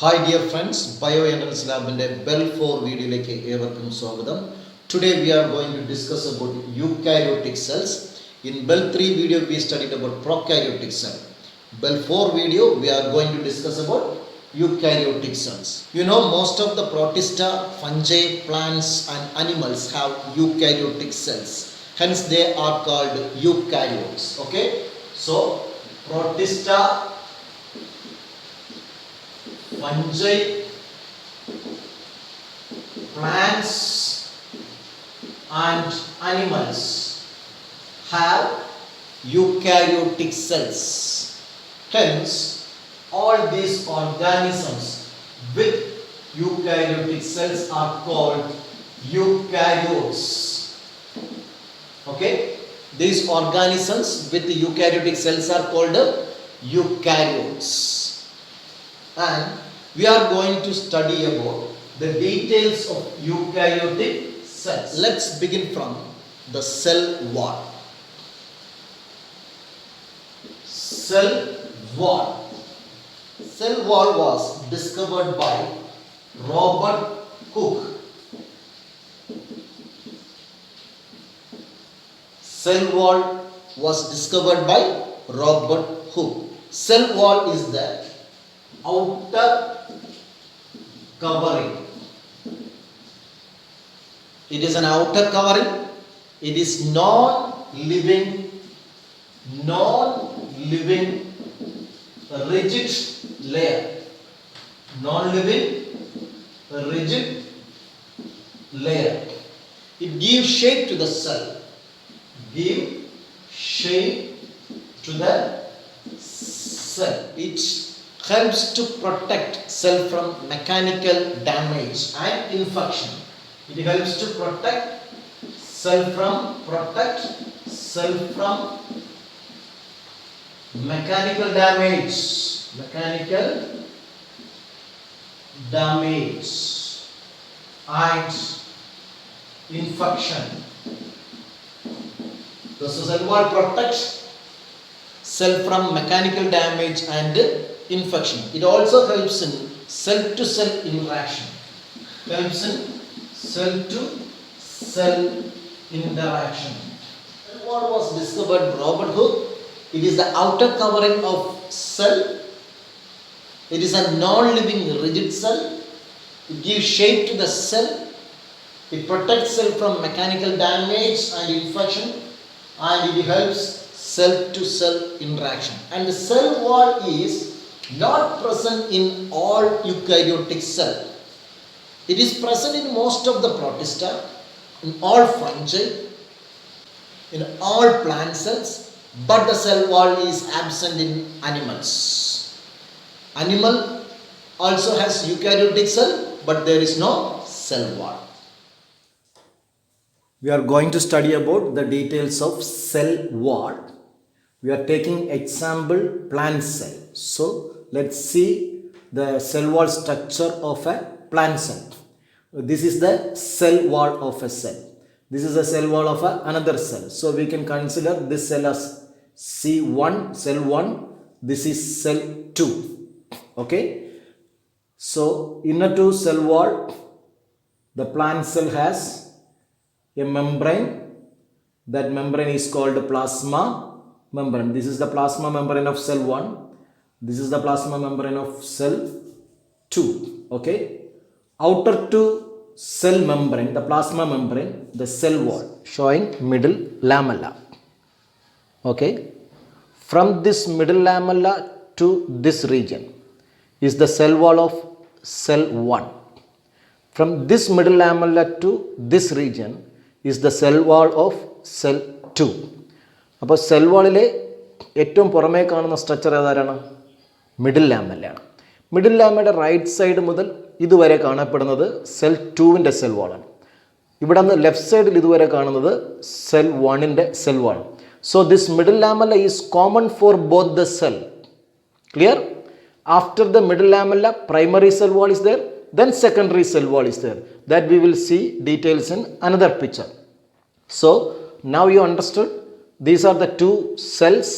Hi dear friends, Bioentrance Lab's Bell 4 വീഡിയോയിലേക്ക് ഏവർക്കും സ്വാഗതം. Today we are going to discuss about eukaryotic cells. In Bell 3 video we studied about prokaryotic cell. Bell 4 video we are going to discuss about eukaryotic cells. You know most of the protista, fungi, plants and animals have eukaryotic cells. Hence they are called eukaryotes. Okay? So protista, fungi, plants and animals have eukaryotic cells. Hence, all these organisms with eukaryotic cells are called eukaryotes. Okay? These organisms with eukaryotic cells are called eukaryotes. And we are going to study about the details of eukaryotic cells. Let's begin from the cell wall. Cell wall. Cell wall was discovered by Robert Hooke. Cell wall was discovered by Robert Hooke. Cell wall is the outer covering. It is an outer covering. It is non-living rigid layer. Non-living rigid layer. It gives shape to the cell. Give shape to the cell. It helps to protect cell from mechanical damage and infection. It helps to protect cell from mechanical damage and infection. The cell wall protects cell from mechanical damage and infection. It also helps in cell-to-cell interaction. Cell-to-cell interaction. What was discovered by Robert Hooke? It is the outer covering of cell. It is a non-living rigid cell. It gives shape to the cell. It protects cell from mechanical damage and infection, and it helps cell-to-cell interaction. And the cell wall is not present in all eukaryotic cells. It is present in most of the protista, in all fungi, in all plant cells, but the cell wall is absent in animals. Animal also has eukaryotic cell, but there is no cell wall. We are going to study about the details of cell wall. We are taking example plant cell. So let's see the cell wall structure of a plant cell. This is the cell wall of a cell. This is the cell wall of another cell. So we can consider this cell as C1, cell 1. This is cell 2. Okay. So inner to cell wall, the plant cell has a membrane. That membrane is called plasma membrane. This is the plasma membrane of cell 1. This is the plasma membrane of cell 2. Okay. Outer to cell membrane, the plasma membrane, the cell wall showing middle lamella. Okay. From this middle lamella to this region is the cell wall of cell 1. From this middle lamella to this region is the cell wall of cell 2. അപ്പോൾ cell വാളിലെ ഏറ്റവും പുറമേ കാണുന്ന structure ഏതാരാണ്? Middle ലാമല്ലയാണ്. Middle ലാമയുടെ right side മുതൽ ഇതുവരെ കാണപ്പെടുന്നത് സെൽ 2വിൻ്റെ സെൽ വാളാണ്. ഇവിടെ നിന്ന് ലെഫ്റ്റ് സൈഡിൽ ഇതുവരെ കാണുന്നത് സെൽ 1ൻ്റെ സെൽ വാളാണ്. So this middle lamella is common for both the cell. Clear? After the middle lamella primary cell wall is there, then secondary cell wall is there. That we will see details in another picture. So now you understood, these are the two cells.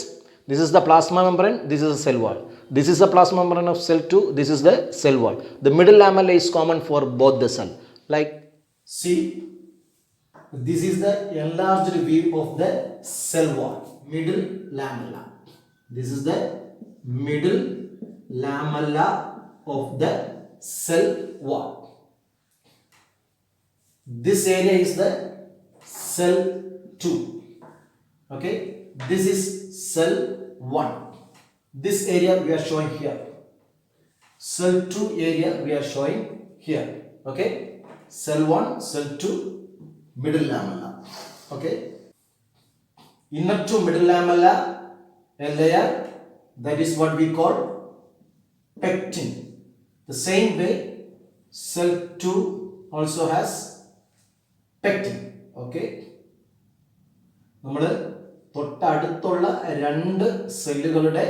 This is the plasma membrane, this is the cell wall. This is the plasma membrane of cell 2. This is the cell wall. The middle lamella is common for both the cell. Like, see, this is the enlarged view of the cell wall. Middle lamella. This is the middle lamella of the cell wall. This area is the cell 2. Okay, this is cell 1. This area we are showing here. Cell 2 area we are showing here. Okay, cell 1, cell 2, middle lamella. Okay, inner to middle lamella a layer that is what we call pectin. The same way cell 2 also has pectin. Okay, നമ്മൾ തൊട്ടടുത്തുള്ള രണ്ട് സെല്ലുകളുടെ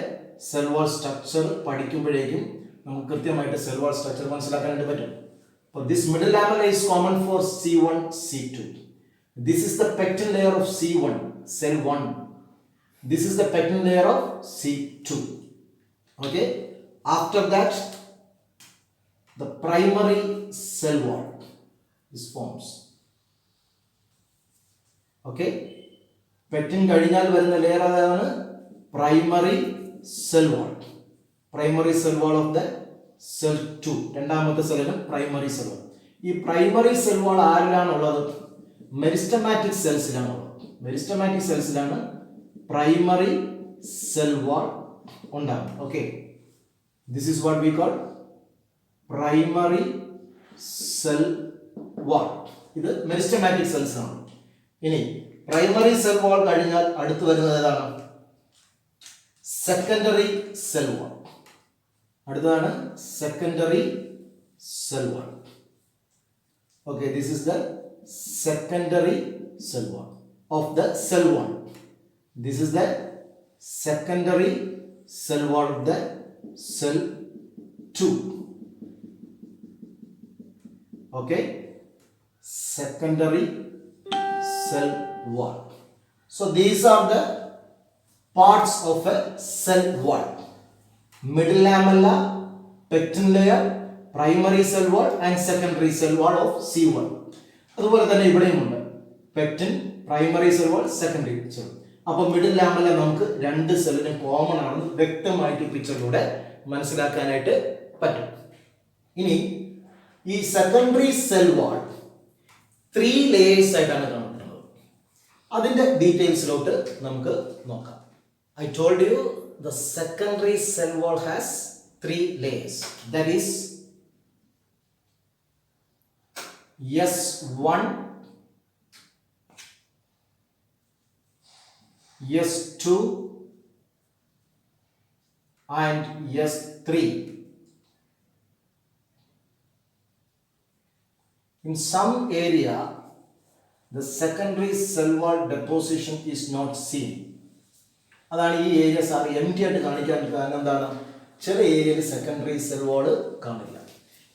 cell wall structure പഠിക്കുമ്പോഴേക്കും നമുക്ക് കൃത്യമായിട്ട് cell wall structure മനസ്സിലാക്കാനായിട്ട് പറ്റും. അപ്പോൾ this middle lamella is common four C1, C2. This is the pectin layer of C1, cell 1. This is the pectin layer of C2. Okay, after that the primary cell wall is forms. Okay, pectin കഴിഞ്ഞാൽ വരുന്ന layer അതാണ് primary cell wall. Primary cell wall of the cell 2. രണ്ടാമത്തെ സെല്ലിലും primary cell wall. ഈ primary cell wall ആരിലാണുള്ളത്? Meristematic സെൽസിലാണുള്ളത്. Meristematic സെൽസിലാണ് primary cell wall ഉണ്ടാകും. Okay, this is what we call primary cell wall. ഇത് മെരിസ്റ്റമാറ്റിക് സെൽസ് ആണ്. ഇനി പ്രൈമറി സെൽ വാൾ കഴിഞ്ഞാൽ അടുത്ത് വരുന്നത് ഏതാണ്? Secondary cell wall. അടുത്തതാണ് secondary cell wall. Okay, this is the secondary cell wall of the cell 1. This is the secondary cell wall of the cell 2. Okay, secondary cell wall. So these are the parts of a cell wall: middle lamella, pectin layer, primary cell wall and secondary cell wall of C1. അതുപോലെ തന്നെ ഇവിടെയുമുണ്ട് pectin, primary cell wall, secondary cell. അപ്പോൾ middle lamella നമുക്ക് രണ്ട് സെല്ലിനും common ആണെന്ന് വ്യക്തമായിട്ട് പിക്ചറിലൂടെ മനസ്സിലാക്കാനായിട്ട് പറ്റും. ഇനി ഈ സെക്കൻഡറി സെൽ വാൾ 3 ലേയേഴ്സ് ആയിട്ടാണ് കാണുന്നത്. അതിന്റെ ഡീറ്റെയിൽസിലോട്ട് നമുക്ക് നോക്കാം. I told you the secondary cell wall has 3 layers. That is S1, S2 and S3. In some area, the secondary cell wall deposition is not seen. അതാണ് ഈ ഏരിയസ് ആർ എം ടി ആയിട്ട് കാണിക്കാൻ കാരണം എന്താണ്? ചില ഏരിയയിൽ സെക്കൻഡറി സെൽ വാൾ കാണില്ല.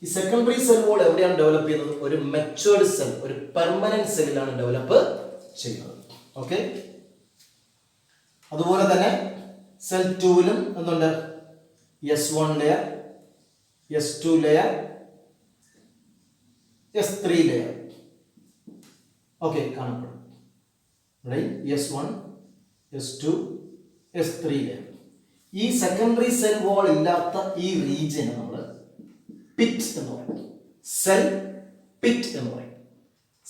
ഈ സെക്കൻഡറി സെൽ വാൾ എവിടെയാണ് ഡെവലപ്പ് ചെയ്യുന്നത്? ഒരു മെച്ചുവേർഡ് സെൽ, ഒരു പെർമനന്റ് സെല്ലിലാണ് ഡെവലപ്പ് ചെയ്യുന്നത്. ഓക്കെ, അതുപോലെ തന്നെ സെൽ 2ലും എന്തുണ്ട്? S1 layer, S2 layer, S3 layer. Okay, കാണപ്പെടും. S1, S2, S3 layer. ഈ സെക്കൻഡറി സെൽ വാൾ ഇല്ലാത്ത ഈ റീജിയൻ നമ്മൾ പിറ്റ് എന്ന് പറയും. സെൽ പിറ്റ് എന്ന് പറയും.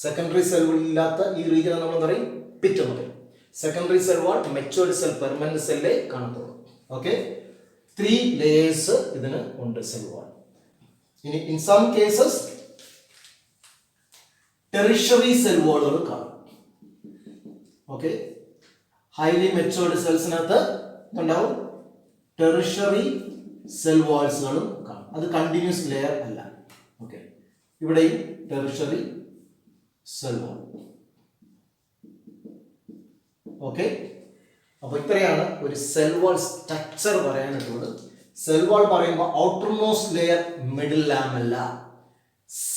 സെക്കൻഡറി സെൽ വാൾ ഇല്ലാത്ത ഈ റീജിയൻ നമ്മൾ എന്താ പറയും? പിറ്റ് എന്ന് പറയും. Secondary cell wall matured cell, permanent സെല്ലേ കാണത്തുള്ളൂ. ഓക്കെ, 3 ലേയേഴ്സ് ഇതിന് ഉണ്ട് സെൽ വാൾ. ഇനി in some cases tertiary cell വാളുകൾ കാണും. ഓക്കെ, ഹൈലി മെച്ചുവേർഡ് സെൽസിനകത്ത് ഉണ്ടാവും ടെറിഷറി സെൽ വാൾസുകളും കാണും. അത് കണ്ടിന്യൂസ് ലെയർ അല്ല. ഓക്കെ, ഇവിടെയും ടെറിഷറി സെൽ വാൾ. ഓക്കെ, അപ്പോൾ ഇത്രയാണ് ഒരു സെൽ വാൾ സ്ട്രക്ചർ പറയാനായിട്ടുള്ളത്. സെൽ വാൾ പറയുമ്പോൾ outer most layer middle lamella,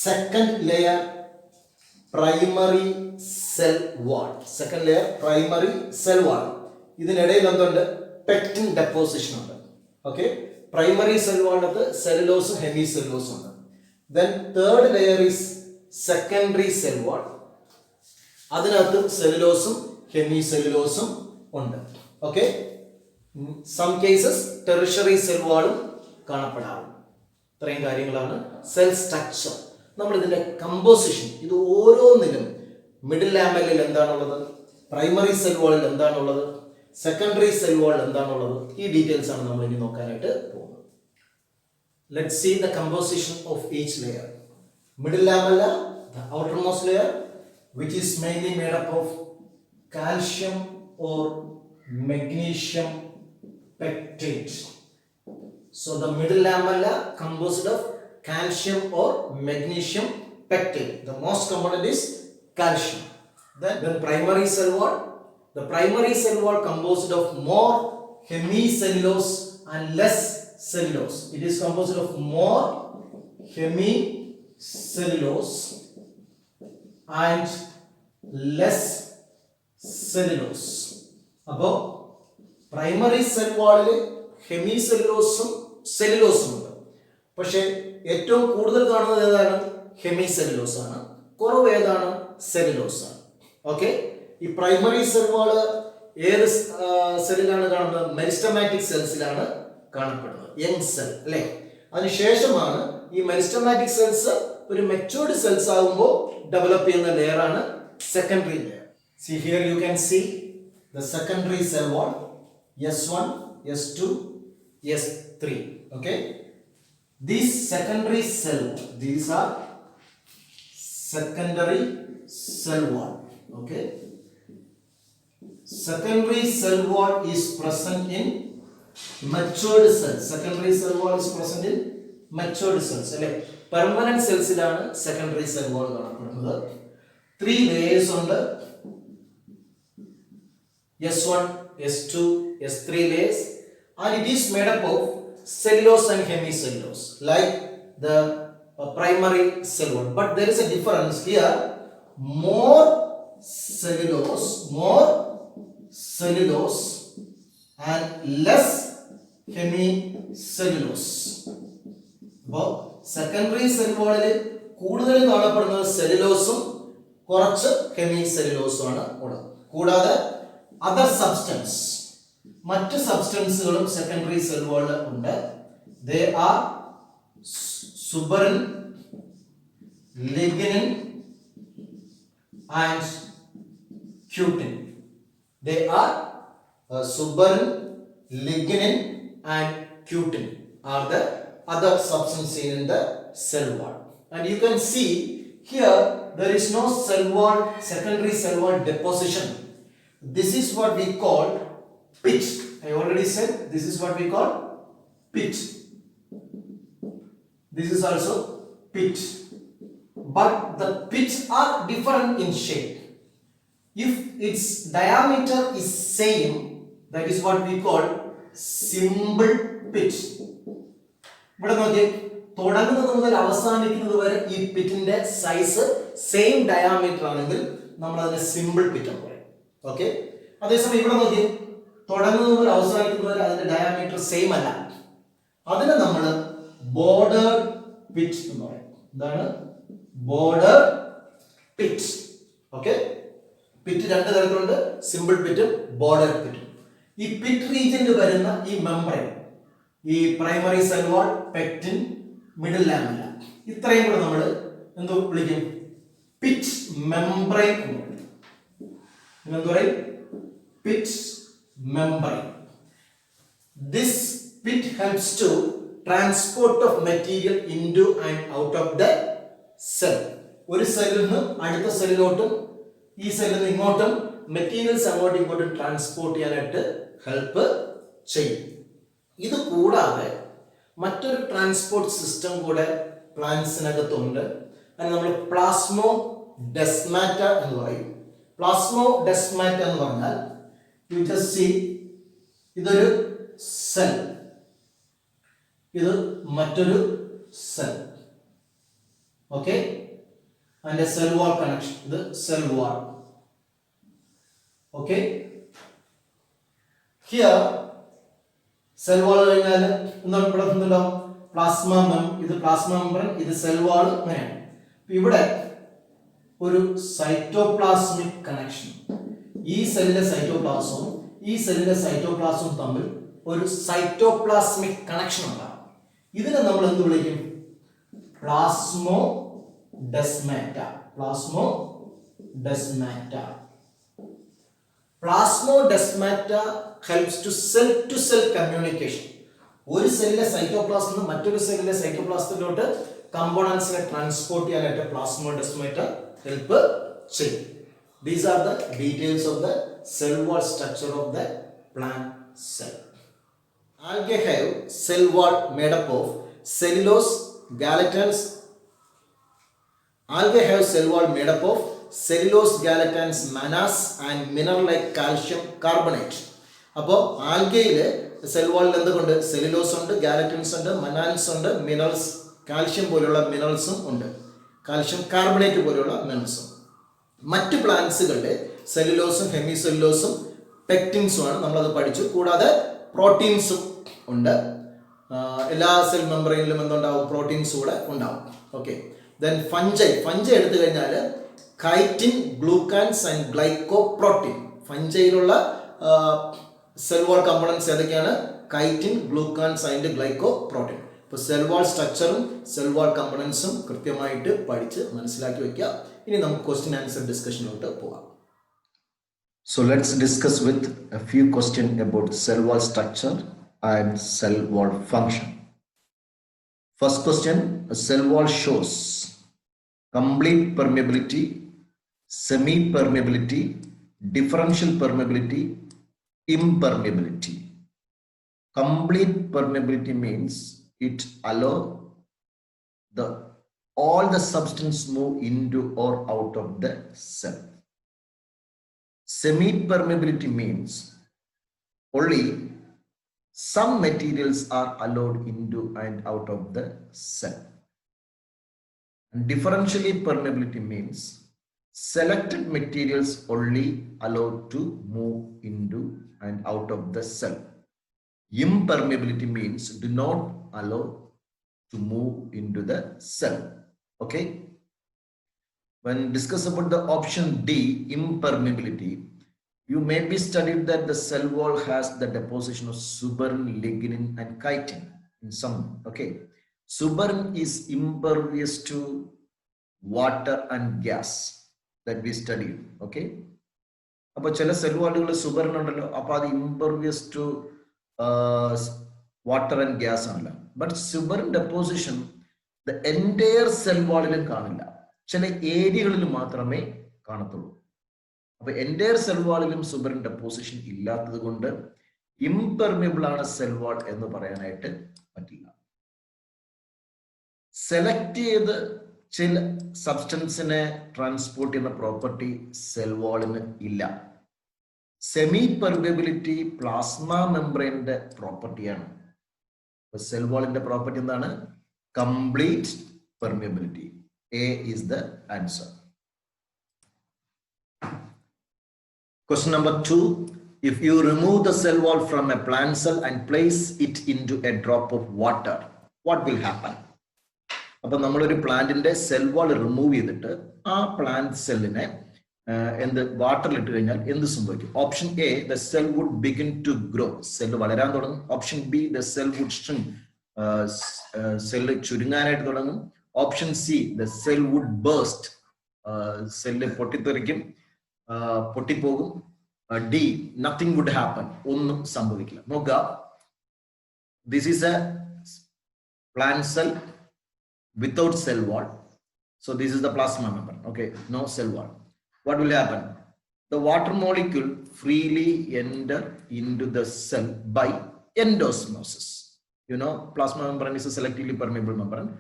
second layer primary cell വാൾ, സെക്കൻഡ് ലെയർ പ്രൈമറി സെൽ വാൾ. ഇതിനിടയിൽ എന്തുണ്ട്? പെക്റ്റിൻ ഡെപ്പോസിഷൻ ഉണ്ട്. Okay, primary cell wall of the cellulose and hemicellulose. Then third layer is secondary cell wall. അതിനകത്ത് സെല്ലുലോസും ഹെമിസെല്ലുലോസും ഉണ്ട്. Okay, some cases tertiary cell വാളും കാണപ്പെടാറുണ്ട്. ഇത്രയും കാര്യങ്ങളാണ് സെൽ സ്ട്രക്ചർ. നമ്മൾ ഇതിന്റെ കമ്പോസിഷൻ, ഇത് ഓരോന്നിലും മിഡിൽ ലാമെല്ലിൽ എന്താണുള്ളത്, പ്രൈമറി സെൽ വാളിൽ എന്താണുള്ളത്, സെക്കൻഡറി സെൽ വാളിൽ എന്താണുള്ളത്, ഈ ഡീറ്റെയിൽസ് ആണ് നമ്മൾ ഇനി നോക്കാനായിട്ട് പോകുന്നത്. Let's see the composition of each layer. Middle lamella, the outermost layer, which is mainly made up of calcium or magnesium pectate. So the middle lamella composed of calcium or magnesium pectate. The most component is calcium. Then primary cell wall. The primary cell wall composed of more hemicellulose and less cellulose. It is composed of more hemicellulose and less cellulose. അപ്പോൾ primary cell വാളിൽ ഹെമിസെല്ലുലോസും സെല്ലുലോസും ഉണ്ട്. പക്ഷേ ഏറ്റവും കൂടുതൽ കാണുന്നത് ഏതാണ്? Hemicellulose ആണ്. കുറവ് ഏതാണ്? സെല്ലുലോസ് ആണ്. ഓക്കെ, ഈ പ്രൈമറി സെൽ വാള് ഏത് സെല്ലിലാണ് കാണുന്നത്? മെരിസ്റ്റമാറ്റിക് സെൽസിലാണ് കാണപ്പെടുന്നത്, യങ് സെൽ അല്ലേ. അതിനുശേഷമാണ് ഈ മെരിസ്റ്റമാറ്റിക് സെൽസ് ഒരു മെച്ചൂർഡ് സെൽസ് ആകുമ്പോൾ ഡെവലപ്പ് ചെയ്യുന്ന ലെയർ ആണ് secondary layer. See here you can see the secondary cell wall, S1, S2, S3. Okay, these secondary cell wall, these are secondary cell wall. Okay, secondary cell wall is present in matured cells. Secondary cell wall is present in matured cells അല്ലേ. Permanent സെൽസിലാണ് secondary cell വാൾ കാണപ്പെടുന്നത്. 3 layers ഉണ്ട്. S1, S2, S3 layers, and it is made up of cellulose and hemicellulose like the primary cell wall. But there is a difference here. More cellulose and less hemicellulose. അപ്പോൾ secondary cell വാളിൽ കൂടുതൽ കാണപ്പെടുന്നത് സെല്ലുലോസും കുറച്ച് ഹെമിസെല്ലുലോസും ആണ് ഉള്ളത്. കൂടാതെ other substance, മറ്റ് സബ്സ്റ്റൻസുകളും secondary cell വാളിൽ ഉണ്ട്. They are സുബറിൻ, lignin and cutin. They are suberin, lignin and cutin are the other substances in the cell wall. And you can see here there is no cell wall, secondary cell wall deposition. This is what we call pitch. I already said this is what we call pitch. This is also pitch. But the pitch are different in shape. If its diameter is same, that is what we call simple pitch. ഇവിടെ നോക്കിയേ, തുടങ്ങുന്നത് മുതൽ അവസാനിക്കുന്നത് വരെ ഈ പിറ്റിന്റെ size same diameter ആണെങ്കിൽ നമ്മൾ അതിനെ സിമ്പിൾ പിറ്റ് എന്ന് പറയും. ഓക്കെ, അതേസമയം ഇവിടെ നോക്കിയേ, തുടങ്ങുന്നത് മുതൽ അവസാനിക്കുന്നത് വരെ അതിന്റെ ഡയാമീറ്റർ സെയിം അല്ല, അതിനെ നമ്മൾ ബോർഡർ പിറ്റ് എന്ന് പറയും. എന്താണ് ബോർഡർ പിറ്റ്? ഓക്കെ, പിറ്റ് രണ്ട് തരത്തിലുണ്ട്, സിമ്പിൾ പിറ്റും ബോർഡർ പിറ്റും. ഈ പിറ്റ് റീജിയനിൽ വരുന്ന ഈ മെംബ്രെയിൻ, ഈ പ്രൈമറി സെൽ വാൾ, പെക്റ്റിൻ, മിഡിൽ ലാമെല്ല, ഇത്രയും കൂടെ നമ്മൾ എന്തോ വിളിക്കും? പിറ്റ് മെംബ്രെയിൻ എന്ന് പറയും. എന്ത് പറയും? Pit membrane. This pit helps to transport of material into and out of the cell. ഒരു സെല്ലിൽ നിന്ന് അടുത്ത സെല്ലിലോട്ടും ഈ സെല്ലിൽ നിന്ന് ഇങ്ങോട്ടും മെറ്റീരിയൽസ് അങ്ങോട്ടും ഇങ്ങോട്ടും ട്രാൻസ്പോർട്ട് ചെയ്യാനായിട്ട് ഹെൽപ്പ് ചെയ്യും. ഇത് കൂടാതെ മറ്റൊരു ട്രാൻസ്പോർട്ട് സിസ്റ്റം കൂടെ പ്ലാന്റ്സിനകത്തുണ്ട്. അതിന് നമ്മൾ പ്ലാസ്മോ ഡെസ്മാറ്റ എന്ന് പറയും. പ്ലാസ്മോ ഡെസ്മാറ്റ എന്ന് പറഞ്ഞാൽ യു ജസ്റ്റ് സീ, ഇതൊരു സെൽ, ഇത് മറ്റൊരു സെൽ. ഓക്കെ, അതിന്റെ സെൽ വാൾ കണക്ഷൻ, ഇത് cell wall. Okay, here cell wall കഴിഞ്ഞാൽ എന്താണ് ഇവിടെ എന്തുണ്ടാവും? പ്ലാസ്മ ഇത് പ്ലാസ്മ മെംബ്രെൻ, ഇത് സെൽ വാൾ, അങ്ങനെയാണ്. ഇവിടെ ഒരു സൈറ്റോപ്ലാസ്മിക് കണക്ഷൻ, ഈ സെല്ലിലെ സൈറ്റോപ്ലാസവും ഈ സെല്ലിലെ സൈറ്റോപ്ലാസവും തമ്മിൽ ഒരു സൈറ്റോപ്ലാസ്മിക് കണക്ഷൻ ഉണ്ടാകും. ഇതിനെ നമ്മൾ എന്ത് വിളിക്കും? പ്ലാസ്മോഡെസ്മാറ്റ. പ്ലാസ്മോഡെസ്മാറ്റ helps to cell communication. ഒരു സെല്ലിലെ സൈറ്റോപ്ലാസം നിന്ന് മറ്റൊരു സെല്ലിലെ സൈറ്റോപ്ലാസത്തിലോട്ട് കമ്പോണൻസിനെ ട്രാൻസ്പോർട്ട് ചെയ്യാനായിട്ട് പ്ലാസ്മോഡെസ്മാറ്റ ഹെൽപ്പ് ചെയ്യും. These are the details of the cell wall structure of the plant cell. Algae have cell wall made up of cellulose, galetons. Algae have cell wall made up of cellulose, galetons, mannose and mineral like calcium carbonate. അപ്പോൾ ആൽഗയിൽ cell വാളിൽ എന്തുകൊണ്ട്? Cellulose ഉണ്ട്, ഗാലറ്റൻസ് ഉണ്ട്, മനാൻസ് ഉണ്ട്, minerals, calcium പോലുള്ള മിനറൽസും ഉണ്ട്, calcium carbonate പോലുള്ള മിനറൽസും. മറ്റ് പ്ലാന്റ്സുകളുടെ സെല്ലുലോസും ഹെമിസെല്ലുലോസും പെക്റ്റിൻസുമാണ്, നമ്മളത് പഠിച്ചു. കൂടാതെ പ്രോട്ടീൻസും ഉണ്ട്. എല്ലാ സെൽ മെമ്പറൈനിലും എന്തുണ്ടാവും? പ്രോട്ടീൻസ് കൂടെ ഉണ്ടാവും. ഓക്കെ. ദെൻ ഫഞ്ചൈ എടുത്തു കഴിഞ്ഞാൽ കൈറ്റിൻ, ഗ്ലൂക്കാൻസ് ആൻഡ് ഗ്ലൈക്കോപ്രോട്ടീൻ. ഫഞ്ചൈയിലുള്ള സെൽ വാൾ കമ്പോണൻസ് ഏതൊക്കെയാണ്? Chitin, glucans and glycoprotein. ഇപ്പോൾ സെൽ വാൾ സ്ട്രക്ചറും സെൽ വാൾ കമ്പോണൻസും കൃത്യമായിട്ട് പഠിച്ച് മനസ്സിലാക്കി വെക്കുക. ഇനി നമുക്ക് ക്വസ്റ്റ്യൻ ആൻസർ ഡിസ്കഷനിലോട്ട് പോകാം. So let's discuss with a few questions about cell wall structure and cell wall function. First question, a cell wall shows complete permeability, semi-permeability, differential permeability, impermeability. Complete permeability means it allows all the substance move into or out of the cell. Semi-permeability means only some materials are allowed into and out of the cell. And differentially permeability means selected materials only allowed to move into and out of the cell. Impermeability means do not allow to move into the cell. Okay. When discuss about the option D, impermeability, you may be studied that the cell wall has the deposition of suberin, lignin and chitin in some. Okay. Suberin is impervious to water and gas that we studied. Okay. അപ്പോൾ ചില cell വാളുകൾ സുബറിൻ ഉണ്ടല്ലോ, അപ്പോൾ അത് impervious to water and gas ആണല്ലോ. But suberin deposition the entire cell വാളിലും കാണില്ല, ചില ഏരിയകളിൽ മാത്രമേ കാണത്തുള്ളൂ. അപ്പൊ എൻറ്റയർ സെൽ വാളിലും സുബറിൻ ഡെപ്പോസിഷൻ ഇല്ലാത്തത് കൊണ്ട് ഇംപെർമിബിൾ ആണ് സെൽ വാൾ എന്ന് പറയാനായിട്ട് പറ്റില്ല. സെലക്ട് ചെയ്ത് ചില സബ്സ്റ്റൻസിനെ ട്രാൻസ്പോർട്ട് ചെയ്യുന്ന പ്രോപ്പർട്ടി സെൽ വാളിന് ഇല്ല. സെമി പെർമിയബിലിറ്റി പ്ലാസ്മ മെംബ്രെയിനിന്റെ പ്രോപ്പർട്ടിയാണ്. സെൽ വാളിന്റെ പ്രോപ്പർട്ടി എന്താണ്? Complete permeability. A is the answer. Question number 2. If you remove the cell wall from a plant cell and place it into a drop of water, what will happen? അപ്പോൾ നമ്മളൊരു പ്ലാന്റിന്റെ cell wall remove ചെയ്തിട്ട് ആ plant സെല്ലിനെ വാട്ടറിൽ ഇട്ട് കഴിഞ്ഞാൽ എന്ത് സംഭവിക്കും? Option A, the cell would begin to grow, cell വളരാൻ തുടങ്ങും. Option B, the cell would shrink, cell ചുരുങ്ങാനായിട്ട് തുടങ്ങും. Option C, the cell would burst, cell പൊട്ടിത്തെറിക്കും, പൊട്ടിപ്പോകും. ഡി, നത്തിങ് വുഡ് ഹാപ്പൻ, ഒന്നും സംഭവിക്കില്ല. നോക്കുക, this is a plant cell without cell wall. So this is the plasma membrane. Okay, no cell wall. What will happen? The water molecule freely enter into the cell by endosmosis. You know, plasma membrane is a selectively permeable membrane.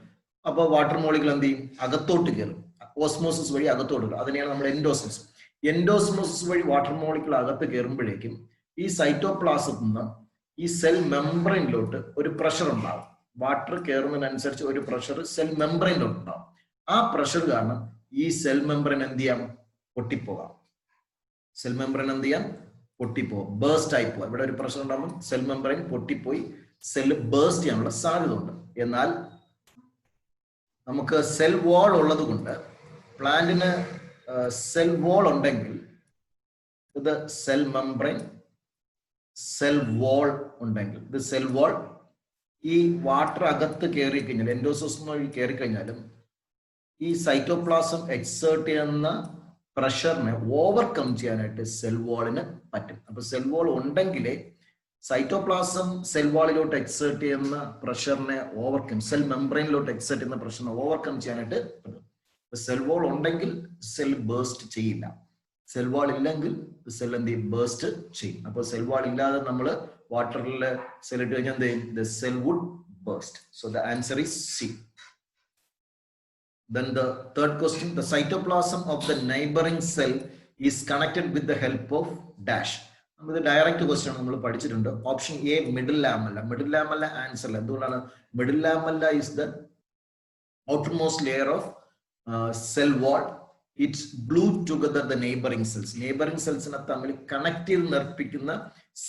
അപ്പോൾ water molecule എന്ത് ചെയ്യും? അകത്തോട്ട് കയറും. Osmosis വഴി അകത്തോട്ട് കയറും. അതിനെയാണ് നമ്മൾ എൻഡോസ്മോസിസ്. എൻഡോസ്മോസിസ് വഴി വാട്ടർ മോളിക്യൂൾ അകത്ത് കയറുമ്പോഴേക്കും ഈ സൈറ്റോപ്ലാസത്തിൽ നിന്ന് ഈ സെൽ മെംബ്രെയിനിലോട്ട് ഒരു പ്രഷർ ഉണ്ടാവും. വാട്ടർ കയറുന്നതിനനുസരിച്ച് ഒരു പ്രഷർ സെൽ മെംബ്രെയിനിലോട്ട് ഉണ്ടാവും. ആ പ്രഷർ കാരണം ഈ സെൽ മെംബ്രെയിൻ എന്ത് ചെയ്യാം? പൊട്ടിപ്പോകാം. സെൽ മെംബ്രെയിൻ എന്ത് ചെയ്യാം? പൊട്ടിപ്പോവും, ബേസ്റ്റ് ആയി പോവാം. ഇവിടെ ഒരു പ്രശ്നം ഉണ്ടാകുമ്പോൾ സെൽ മെംബ്രെയിൻ പൊട്ടിപ്പോയി സെല്ല് ബേസ്റ്റ് ചെയ്യാനുള്ള സാധ്യത ഉണ്ട്. എന്നാൽ നമുക്ക് സെൽ വാൾ ഉള്ളത് കൊണ്ട് പ്ലാന്റിന് സെൽ വാൾ ഉണ്ടെങ്കിൽ ഇത് സെൽ മെംബ്രെയിൻ, സെൽ വാൾ ഉണ്ടെങ്കിൽ ഇത് സെൽ വാൾ, ഈ വാട്ടർ അകത്ത് കയറി കഴിഞ്ഞാൽ എൻഡോസോസ്മം വഴി കയറി കഴിഞ്ഞാലും ഈ സൈറ്റോപ്ലാസം എക്സേർട്ട് ചെയ്യുന്ന പ്രഷറിനെ ഓവർകം ചെയ്യാനായിട്ട് സെൽ വാളിന് പറ്റും. അപ്പൊ സെൽ വാൾ ഉണ്ടെങ്കിലേ സൈറ്റോപ്ലാസം സെൽ വാളിലോട്ട് എക്സേർട്ട് ചെയ്യുന്ന പ്രഷറിനെ ഓവർകം, സെൽ മെംബ്രെയിനിലോട്ട് എക്സേർട്ട് ചെയ്യുന്ന പ്രഷറിനെ ഓവർകം ചെയ്യാനായിട്ട് പറ്റും. സെൽ വാൾ ഉണ്ടെങ്കിൽ സെൽ ബേസ്റ്റ് ചെയ്യില്ല, സെൽ വാൾ ഇല്ലെങ്കിൽ സെൽ എന്ത് ചെയ്യും, ബേസ്റ്റ് ചെയ്യും. അപ്പോൾ സെൽ വാൾ ഇല്ലാതെ നമ്മൾ വാട്ടറിൽ സെൽ ഇട്ട് കഴിഞ്ഞാൽ എന്ത് ചെയ്യും, the cell would bast. So the answer is C. Then the third question, the cytoplasm of the neighboring cell is connected with the help of dash. നമുക്ക് ഡയറക്റ്റ് ക്വസ്റ്റ്യൻ നമ്മൾ പഠിച്ചിട്ടുണ്ട്. Option A middle lamella. Middle lamella answer അല്ല. എന്തുകൊണ്ടാണ്? Middle lamella is the outermost layer of cell wall. It's glue together the neighbouring cells. Neighbouring സെൽസിനെ തമ്മിൽ connect ചെയ്ത് നിർപ്പിക്കുന്ന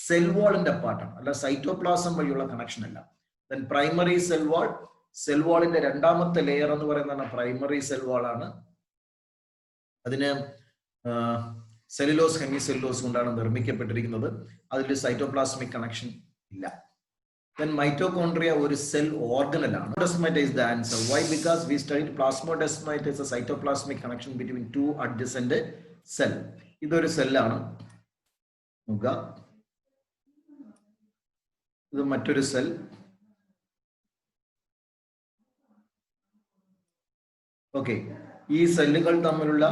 cell വാളിന്റെ പാർട്ടാണ്, അല്ല സൈറ്റോപ്ലാസം വഴിയുള്ള കണക്ഷൻ അല്ല. Then primary cell wall, cell വാളിന്റെ രണ്ടാമത്തെ ലെയർ എന്ന് പറയുന്നതാണ് പ്രൈമറി സെൽ വാൾ ആണ്. അതിന് സെല്ലുലോസ് ഹെമി സെല്ലുലോസ് കൊണ്ടാണ് നിർമ്മിക്കപ്പെട്ടിരിക്കുന്നത്. അതിൽ സൈറ്റോപ്ലാസ്മിക് കണക്ഷൻ ഇല്ല. Then mitochondria ഒരു cell ഓർഗനലാണ്. Plasmata is the answer. Why? Because we studied plasmodesmata is a cytoplasmic connection between two adjacent cell. ഇതൊരു സെല്ലാണ്. നോക്കുക, ഇത് മറ്റൊരു സെൽ. ഓക്കെ, ഈ സെല്ലുകൾ തമ്മിലുള്ള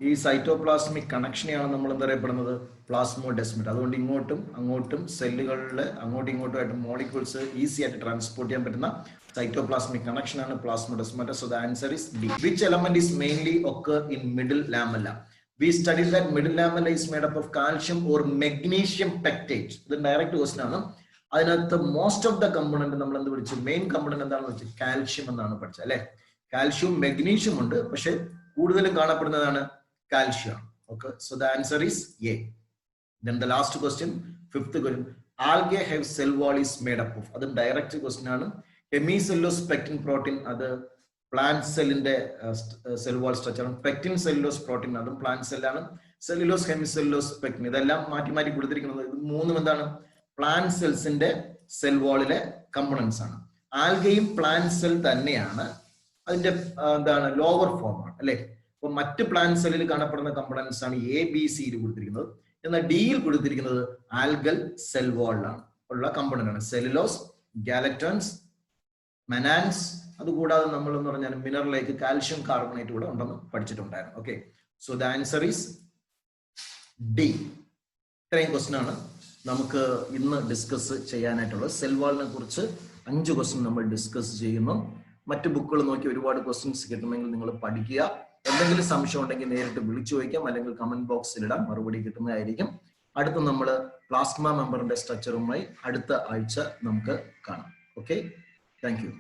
ഈ സൈറ്റോപ്ലാസ്മിക് കണക്ഷനെയാണ് നമ്മൾ എന്തറിയപ്പെടുന്നത്, പ്ലാസ്മോഡെസ്മറ്റ. അതുകൊണ്ട് ഇങ്ങോട്ടും അങ്ങോട്ടും സെല്ലുകളിൽ അങ്ങോട്ടും ഇങ്ങോട്ടും ആയിട്ട് മോളിക്യൂൾസ് ഈസി ആയിട്ട് ട്രാൻസ്പോർട്ട് ചെയ്യാൻ പറ്റുന്ന സൈറ്റോപ്ലാസ്മിക് കണക്ഷൻ ആണ് plasmodesmata. So the answer is D. Which element is mainly occur in middle lamella? We studied that middle lamella is made up of calcium or magnesium pectate. ഇത് direct question ആണ്. അതിനകത്ത് most of the component നമ്മൾ എന്ത് പഠിച്ചു, main component എന്താണെന്ന് വെച്ചാൽ calcium എന്നാണ് പഠിച്ചത് അല്ലെ. കാൽഷ്യവും മെഗ്നീഷ്യം ഉണ്ട്, പക്ഷെ കൂടുതലും കാണപ്പെടുന്നതാണ് calcium. Okay, so the answer is A. Then the last question, fifth question, algae have cell wall is made up of. അതും ഡയറക്റ്റ് ക്വസ്റ്റൻ ആണ്. ഹെമിസെല്ലോസ് പെക്റ്റിൻ പ്രോട്ടീൻ, അത് പ്ലാന്റ് സെല്ലിന്റെ സെൽ വാൾ സ്ട്രക്ചർ ആണ്. പെക്റ്റിൻ സെല്ലുലോസ് പ്രോട്ടീൻ, അതും plant സെല്ലാണ്. Cellulose ഹെമിസെല്ലോസ് pectin, ഇതെല്ലാം മാറ്റി മാറ്റി കൊടുത്തിരിക്കുന്നത്. ഇത് മൂന്നും എന്താണ്, പ്ലാന്റ് സെൽസിന്റെ സെൽ വാളിലെ കമ്പോണൻസ് ആണ്. ആൽഗയും പ്ലാന്റ് സെൽ തന്നെയാണ്, അതിന്റെ എന്താണ് ലോവർ ഫോം ആണ് അല്ലെ. അപ്പൊ മറ്റ് പ്ലാന്റ് സെല്ലിൽ കാണപ്പെടുന്ന കമ്പോണൻസ് ആണ് എ ബി സിയിൽ കൊടുത്തിരിക്കുന്നത്. എന്നാൽ ഡിയിൽ കൊടുത്തിരിക്കുന്നത് ആൽഗൽ സെൽ വാളിലാണ് ഉള്ള കമ്പോണന്റ് ആണ്. സെല്ലുലോസ്, ഗാലറ്റോൺസ്, മെനാൻസ്, അതുകൂടാതെ നമ്മൾ എന്ന് പറഞ്ഞാൽ മിനറലേക്ക് കാൽഷ്യം കാർബണേറ്റ് കൂടെ ഉണ്ടെന്ന് പഠിച്ചിട്ടുണ്ടായിരുന്നു. Okay, so the answer is D. ഇത്രയും ക്വസ്റ്റൻ ആണ് നമുക്ക് ഇന്ന് ഡിസ്കസ് ചെയ്യാനായിട്ടുള്ളത്. സെൽ വാളിനെ കുറിച്ച് 5 ക്വസ്റ്റൻ നമ്മൾ ഡിസ്കസ് ചെയ്യുന്നു. മറ്റു ബുക്കുകൾ നോക്കി ഒരുപാട് ക്വസ്റ്റ്യൻസ് കിട്ടുമെങ്കിൽ നിങ്ങൾ പഠിക്കുക. എന്തെങ്കിലും സംശയം ഉണ്ടെങ്കിൽ നേരിട്ട് വിളിച്ചു ചോദിക്കാം, അല്ലെങ്കിൽ കമന്റ് ബോക്സിൽ ഇടാം, മറുപടി കിട്ടുന്നതായിരിക്കും. അടുത്ത നമ്മൾ പ്ലാസ്മ മെമ്പറിന്റെ സ്ട്രക്ചറുമായി അടുത്ത ആഴ്ച നമുക്ക് കാണാം. Okay, thank you.